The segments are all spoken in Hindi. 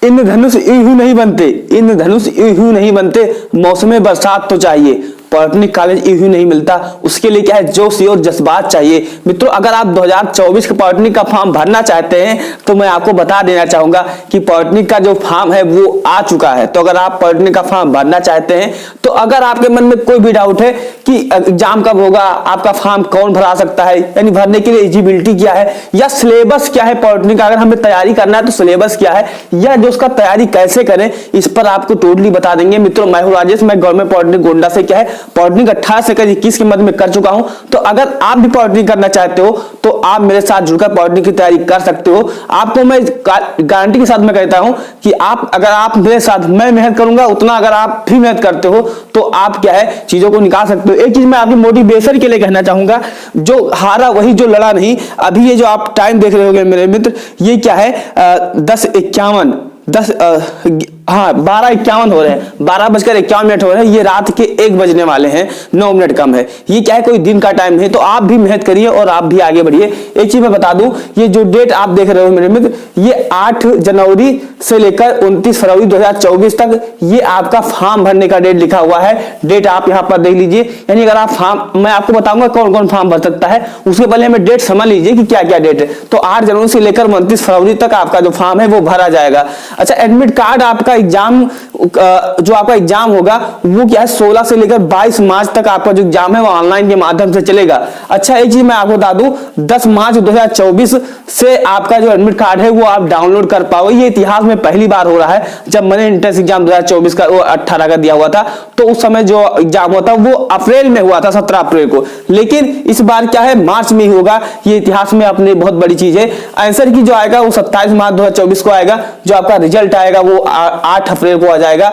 इंद्रधनुष यूं नहीं बनते, इंद्रधनुष यूं नहीं बनते, मौसम बरसात तो चाहिए। पॉलिटेक्निक कॉलेज यूं नहीं मिलता, उसके लिए क्या है, जोश और जज्बात चाहिए। मित्रों, अगर आप 2024 के पॉलिटेक्निक का फॉर्म भरना चाहते हैं तो मैं आपको बता देना चाहूंगा कि पॉलिटेक्निक का जो फॉर्म है वो आ चुका है। तो अगर आप पॉलिटेक्निक का फॉर्म भरना चाहते हैं तो अगर आपके मन में कोई भी डाउट है कि एग्जाम कब होगा, आपका फॉर्म कौन भरा सकता है, यानी भरने के लिए एलिजिबिलिटी क्या है, या सिलेबस क्या है पॉलिटेक्निक का, अगर हमें तैयारी करना है तो सिलेबस क्या है, या जो उसका तैयारी कैसे करें, इस पर आपको टोटली बता देंगे। मित्रों, मैं हूं राजेश, मैं गवर्नमेंट पॉलिटेक्निक गोंडा से क्या है पॉलिटेक्निक 18 से 21 की मद में कर चुका हूं। तो अगर आप भी पॉलिटेक्निक करना चाहते हो तो आप मेरे साथ जुड़कर पॉलिटेक्निक की तैयारी कर सकते हो। आपको मैं गारंटी के साथ मैं कहता हूं कि अगर आप मेरे साथ, मैं मेहनत करूंगा उतना अगर आप भी मेहनत करते हो तो आप क्या है चीजों को निकाल सकते हो। एक चीज मैं आपकी मोटिवेशन के लिए कहना चाहूंगा, जो हारा वही जो लड़ा नहीं। अभी ये जो आप टाइम देख रहे होंगे मेरे मित्र, ये क्या है 12:51 हो रहे हैं, 12:51 हो रहे हैं। ये रात के 1 बजने वाले हैं, 9 मिनट कम है। ये क्या है, कोई दिन का टाइम है। तो आप भी मेहनत करिए और आप भी आगे बढ़िए। एक चीज मैं बता दूं, ये जो डेट आप देख रहे हो मेरे मित्र, ये 8 जनवरी से लेकर 29 फरवरी 2024 तक ये आपका फॉर्म भरने का डेट लिखा हुआ है। डेट आप यहाँ पर देख लीजिए। यानी अगर आप फॉर्म, मैं आपको बताऊंगा कौन कौन फॉर्म भर सकता है, उसके पहले हमें डेट समझ लीजिए कि क्या क्या डेट है। तो 8 जनवरी से लेकर 29 फरवरी तक आपका जो फॉर्म है वो भरा जाएगा। अच्छा, एडमिट कार्ड आपका एग्जाम, जो आपका एग्जाम होगा वो क्या है 16 से लेकर 22 मार्च तक आपका जो एग्जाम है वो ऑनलाइन के माध्यम से चलेगा। अच्छा, एक चीज मैं आपको बता दूं, 10 मार्च 2024 से आपका जो एडमिट कार्ड है वो आप डाउनलोड कर पाओगे। ये इतिहास में पहली बार हो रहा है। जब मैंने एंट्रेंस एग्जाम 2024 का वो 18 का दिया हुआ था तो उस समय जो एग्जाम हुआ था वो अप्रैल में हुआ था, 17 अप्रैल को। लेकिन इस बार क्या है मार्च में ही होगा। ये इतिहास में अपनी बहुत बड़ी चीज है। आंसर की जो आएगा वो 27 मार्च 2024 को आएगा। जो आपका रिजल्ट आएगा वो 8 अप्रैल को आ जाएगा।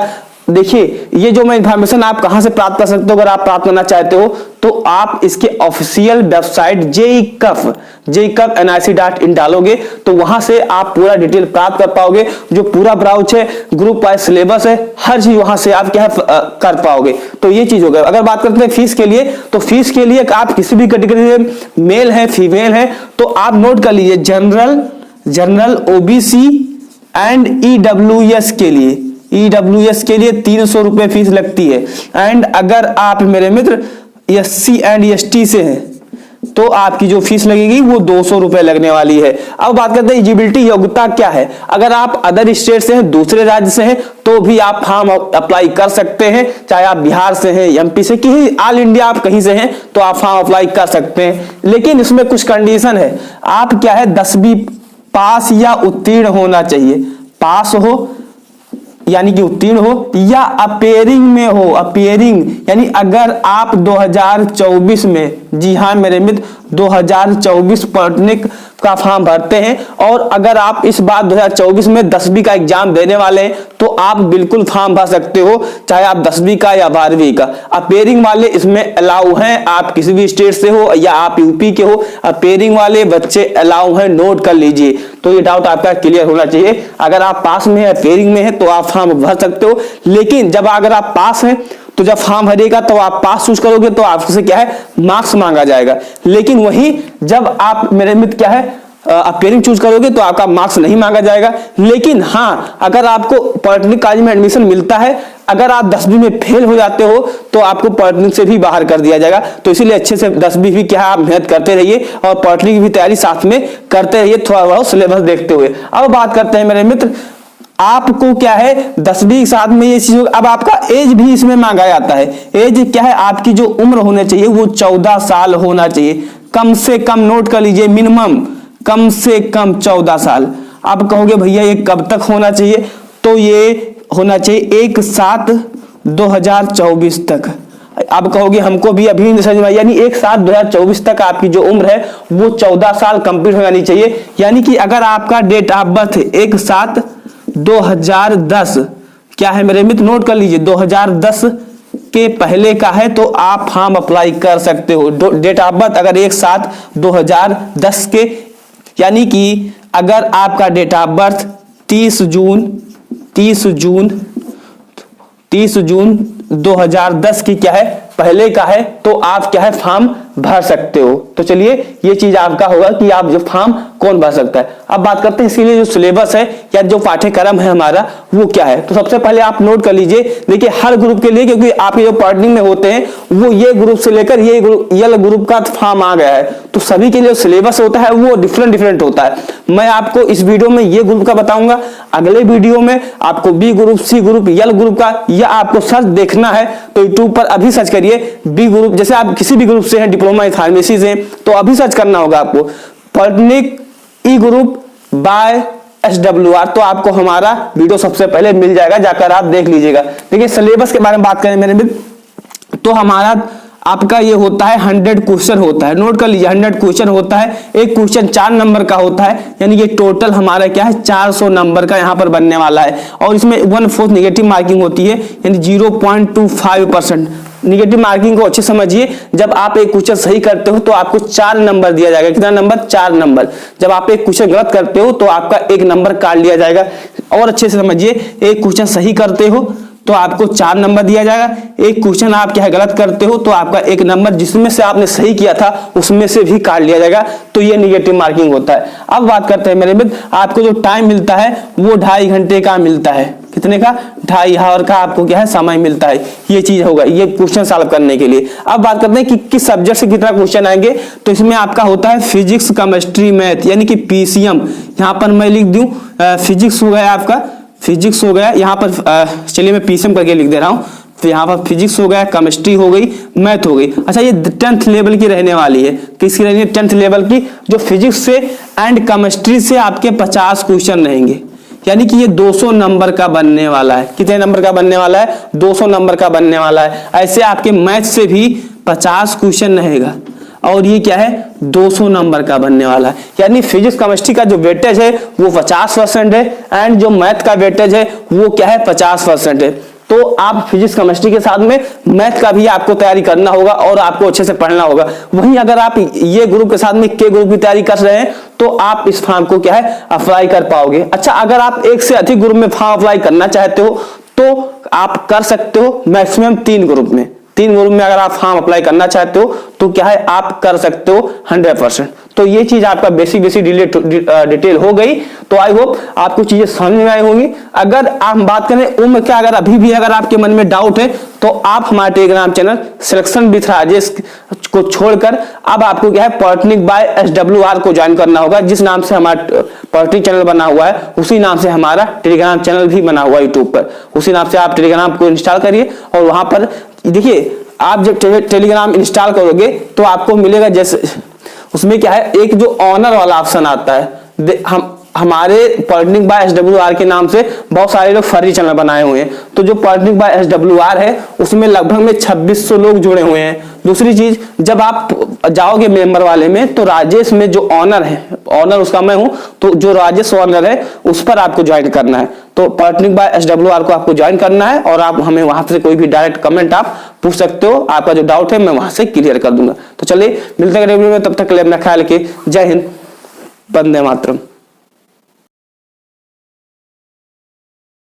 देखिए, ये जो मैं इंफॉर्मेशन आप कहां से प्राप्त कर सकते हो, अगर आप प्राप्त करना चाहते हो तो आप इसके ऑफिशियल वेबसाइट JEE.NIC.in डालोगे तो वहां से आप पूरा डिटेल प्राप्त कर पाओगे। जो पूरा ब्राउच है, ग्रुप वाइज सिलेबस है, हर चीज वहां से आप क्या है कर पाओगे। तो ये चीज हो गया। अगर बात करते हैं फीस के लिए, तो फीस के लिए आप किसी भी कैटेगरी में मेल है फीमेल है तो आप नोट कर लीजिए, जनरल OBC एंड EWS के लिए, EWS के लिए 300 रुपए फीस लगती है। एंड अगर आप मेरे मित्र SC एंड ST से हैं तो आपकी जो फीस लगेगी वो 200 रुपए लगने वाली है। अब बात करते हैं एलिजिबिलिटी, योग्यता क्या है। अगर आप अदर स्टेट से हैं, दूसरे राज्य से हैं तो भी आप फॉर्म अप्लाई कर सकते हैं। चाहे आप बिहार से हैं, MP से, कहीं ऑल इंडिया आप कहीं से हैं तो आप फॉर्म अप्लाई कर सकते हैं। लेकिन इसमें कुछ कंडीशन है। आप क्या है 10वीं पास या उत्तीर्ण होना चाहिए। पास हो यानी कि उत्तीर्ण हो, या अपेयरिंग में हो। अपेयरिंग यानी अगर आप 2024 में, जी हाँ मेरे मित्र, 2024 पॉलिटेक्निक का फॉर्म भरते हैं और अगर आप इस बार 2024 में 10वीं का एग्जाम देने वाले हैं तो आप बिल्कुल फॉर्म भर सकते हो, चाहे आप 10वीं का या 12वीं का। अपेयरिंग वाले इसमें अलाउ हैं, आप किसी भी स्टेट से हो या आप यूपी के हो, अपेयरिंग वाले बच्चे अलाउ हैं, नोट कर लीजिए। तो ये डाउट आपका क्लियर होना चाहिए। अगर आप पास में है, अपेयरिंग में है तो आप फॉर्म भर सकते हो। लेकिन जब अगर आप पास हैं तो जब फॉर्म भरेगा तो आप पास चूज करोगे तो आपसे क्या है मार्क्स मांगा जाएगा। लेकिन वही जब आप मेरे मित्र क्या है अपेयरिंग चूज करोगे तो आपका मार्क्स नहीं मांगा जाएगा। लेकिन हाँ, अगर आपको पॉलिटेक्निक कॉलेज में एडमिशन मिलता है, अगर आप 10वीं में फेल हो जाते हो तो आपको पॉलिटेक्निक से भी बाहर कर दिया जाएगा। तो इसीलिए अच्छे से 10वीं भी क्या है आप मेहनत करते रहिए और पॉलिटेक्निक की भी तैयारी साथ में करते रहिए, थोड़ा बहुत सिलेबस देखते हुए। अब बात करते हैं मेरे मित्र, आपको क्या है 10वीं साथ में ये चीज। अब आपका एज भी इसमें मांगा जाता है। एज क्या है, आपकी जो उम्र होनी चाहिए वो 14 साल होना चाहिए, कम से कम। नोट कर लीजिए, मिनिमम कम से कम 14 साल। आप कहोगे भैया ये कब तक होना चाहिए, तो ये होना चाहिए 1/7/2024 तक। आप कहोगे हमको भी अभी नहीं समझ में, यानी 1/7/2024 तक आपकी जो उम्र है वो 14 साल कंप्लीट हो जानी चाहिए। यानी कि अगर आपका डेट ऑफ बर्थ 1/7/2010 क्या है मेरे मित्र, नोट कर लीजिए, 2010 के पहले का है तो आप फॉर्म अप्लाई कर सकते हो। डेट ऑफ बर्थ अगर 1/7/2010 के, यानी कि अगर आपका डेट ऑफ बर्थ 30 जून 2010 की क्या है पहले का है तो आप क्या है फॉर्म भर सकते हो। तो चलिए ये चीज आपका होगा कि आप जो फॉर्म कौन भर सकता है। अब बात करते हैं इसके लिए जो सिलेबस है या जो पाठ्यक्रम है हमारा वो क्या है। तो सबसे पहले आप नोट कर लीजिए, देखिए हर ग्रुप के लिए, क्योंकि आपके जो पॉलिटेक्निक में होते हैं वो ये ग्रुप से लेकर ये ग्रुप का फॉर्म आ गया है, तो सभी के लिए सिलेबस होता है वो डिफरेंट होता है। मैं आपको इस वीडियो में ये ग्रुप का बताऊंगा, अगले वीडियो में आपको बी ग्रुप, सी ग्रुप, यल ग्रुप का, या आपको सर्च देखना है तो यूट्यूब पर अभी सर्च करिए बी ग्रुप। जैसे आप किसी भी ग्रुप से हैं, डिप्लोमा इन फार्मेसी से, तो अभी सर्च करना होगा आपको polytechnic E group by SWR, तो आपको हमारा वीडियो सबसे पहले मिल जाएगा, जाकर आप देख लीजिएगा। देखिए सिलेबस के बारे में बात करें मेरे मित्र, तो हमारा आपका ये होता है 100 क्वेश्चन होता है, नोट कर लीजिए 100 क्वेश्चन होता है। एक क्वेश्चन 4 नंबर का होता है, यानी कि टोटल हमारा क्या है 400 नंबर का यहाँ पर बनने वाला है। और इसमें 1/4 नेगेटिव मार्किंग होती है, यानी 0.25%। निगेटिव मार्किंग को अच्छे समझिए, जब आप एक क्वेश्चन सही करते हो तो आपको 4 नंबर दिया जाएगा। कितना नंबर? 4 नंबर। जब आप एक क्वेश्चन गलत करते हो तो आपका 1 नंबर काट लिया जाएगा। और अच्छे से समझिए, एक क्वेश्चन सही करते हो तो आपको 4 नंबर दिया जाएगा, एक क्वेश्चन आप क्या है गलत करते हो तो आपका 1 नंबर जिसमें से आपने सही किया था उसमें से भी काट लिया जाएगा। तो ये निगेटिव मार्किंग होता है। अब बात करते हैं मेरे मित्र, आपको जो टाइम मिलता है वो 2.5 घंटे का मिलता है। कितने का? 2.5 आवर का आपको क्या है समय मिलता है। ये चीज होगा ये क्वेश्चन सॉल्व करने के लिए। अब बात करते हैं कि किस सब्जेक्ट से कितना क्वेश्चन आएंगे, तो इसमें आपका होता है फिजिक्स, केमिस्ट्री, मैथ, यानी कि PCM। यहाँ पर मैं लिख दूं फिजिक्स हो गया, आपका फिजिक्स हो गया यहाँ पर, चलिए मैं PCM करके लिख दे रहा हूँ। तो यहाँ पर फिजिक्स हो गया, केमिस्ट्री हो गई, मैथ हो गई। अच्छा ये 10th लेवल की रहने वाली है। किसकी रहेंगे? 10th लेवल की। जो फिजिक्स से एंड केमिस्ट्री से आपके 50 क्वेश्चन रहेंगे, यानी कि ये 200 नंबर का बनने वाला है। कितने नंबर का बनने वाला है? 200 नंबर का बनने वाला है। ऐसे आपके मैथ से भी 50 क्वेश्चन रहेगा और ये क्या है 200 नंबर का बनने वाला है। यानी फिजिक्स केमिस्ट्री का जो वेटेज है वो 50% है एंड जो मैथ का वेटेज है वो क्या है 50% है। तो आप फिजिक्स केमिस्ट्री के साथ में मैथ का भी आपको तैयारी करना होगा और आपको अच्छे से पढ़ना होगा। वहीं अगर आप ये ग्रुप के साथ में के ग्रुप की तैयारी कर रहे हैं तो आप इस फॉर्म को क्या है अप्लाई कर पाओगे। अच्छा अगर आप एक से अधिक ग्रुप में फॉर्म अप्लाई करना चाहते हो तो आप कर सकते हो मैक्सिमम 3 ग्रुप में। 3 ग्रुप में अगर आप फॉर्म अप्लाई करना चाहते हो तो क्या है आप कर सकते हो 100%। तो ये चीज आपका बेसिक डिटेल हो गई। तो आई होप आपको चीजें समझ में आई होंगी। अगर आप बात करें उम्र क्या, अगर अभी भी अगर आपके मन में डाउट है तो आप हमारे Telegram channel selection with Rajesh को छोड़कर अब आपको क्या है पॉलिटेक्निक बाय SWR को ज्वाइन करना होगा। जिस नाम से हमारा पॉलिटेक्निक चैनल बना हुआ है उसी नाम से हमारा टेलीग्राम चैनल भी बना हुआ है यूट्यूब पर। उसी नाम से आप टेलीग्राम को इंस्टॉल करिए और वहां पर देखिए आप जब टेलीग्राम इंस्टॉल करोगे तो आपको मिलेगा, जैसे उसमें क्या है एक जो ऑनर वाला ऑप्शन आता है। हमारे पॉलिटेक्निक बाय SWR के नाम से बहुत सारे लोग फर्जी चैनल बनाए हुए हैं। तो जो पॉलिटेक्निक बाय SWR है उसमें लगभग में 2600 लोग जुड़े हुए हैं। दूसरी चीज जब आप जाओगे मेंबर वाले में तो राजेश में जो ऑनर है, ऑनर उसका मैं हूं, तो जो राजेश ऑनर है उस पर आपको ज्वाइन करना है। तो पॉलिटेक्निक बाय SWR को आपको ज्वाइन करना है और आप हमें वहां से कोई भी डायरेक्ट कमेंट आप पूछ सकते हो। आपका जो डाउट है मैं वहां से क्लियर कर दूंगा। तो चलिए मिलते हैं अगले वीडियो में, तब तक के लिए अपना ख्याल रखिए। जय हिंद, वंदे मातरम।